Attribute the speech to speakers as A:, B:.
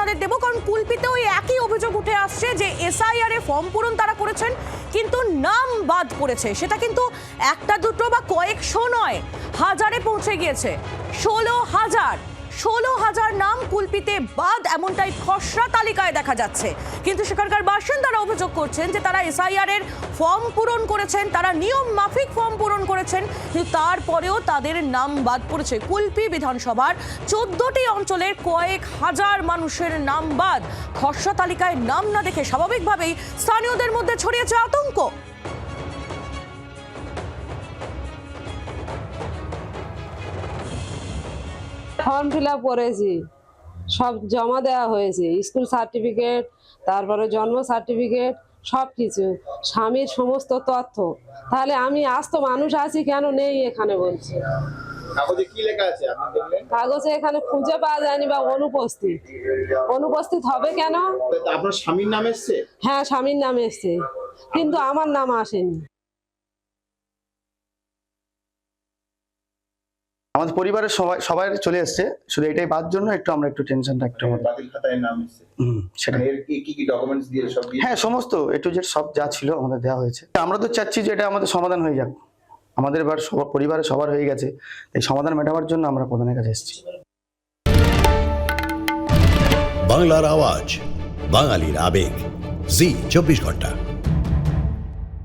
A: আপনাদের দেবো, কারণ কুলপিতেও ওই একই অভিযোগ উঠে আসছে যে এসআইআর এ ফর্ম পূরণ তারা করেছেন কিন্তু নাম বাদ পড়েছে। সেটা কিন্তু একটা দুটো বা কয়েকশো নয়, হাজারে পৌঁছে গিয়েছে। 16,000 নাম কুলপিতে বাদ, এমনটাই খসড়া তালিকায় দেখা যাচ্ছে। কিন্তু সেখানকার বাসিন্দারা অভিযোগ করছেন যে তারা এসআইআর এর ফর্ম পূরণ করেছেন, তারা নিয়ম মাফিক ফর্ম পূরণ করেছেন, কিন্তু তারপরেও তাদের নাম বাদ পড়েছে। কুলপি বিধানসভার 14টি অঞ্চলের কয়েক হাজার মানুষের নাম বাদ। খসড়া তালিকায় নাম না দেখে স্বাভাবিকভাবেই স্থানীয়দের মধ্যে ছড়িয়েছে আতঙ্ক।
B: ফর্ম ফিল আপ করেছি, সব জমা দেওয়া হয়েছে, স্কুল সার্টিফিকেট, তারপরে জন্ম সার্টিফিকেট, সব কিছু, স্বামীর সমস্ত তথ্য। তাহলে আমি আজ তো মানুষ আছি, কেন নেই এখানে বলছি।
C: কাগজে কি লেখা আছে আপনি দেখলেন?
B: কাগজে এখানে খুঁজে পাওয়া যায়নি বা অনুপস্থিত। অনুপস্থিত হবে কেন?
C: আপনার স্বামীর নাম এসছে?
B: হ্যাঁ, স্বামীর নাম এসছে, কিন্তু আমার নাম আসেনি।
D: আমাদের পরিবারের সবাই চলে এসছে, শুধু এটাই বাদ জন্য আমরা একটু টেনশনটা একটু
C: বাতিল খাতায় নাম এসছে।
D: সেটা
C: এর কি ডকুমেন্টস দিয়ে সব দিয়ে?
D: হ্যাঁ, সমস্ত A to Z সব যা ছিল আমাদের দেওয়া হয়েছে। আমরা তো চাচ্ছি যে এটা আমাদের সমাধান হয়ে যাক। আমাদের এবার পরিবারের সবার হয়ে গেছে, এই সমাধান মেটাবার জন্য আমরা প্রধানের কাছে এসেছি।
E: বাংলার আওয়াজ, বাঙালির আবেগ, জি 24 ঘন্টা।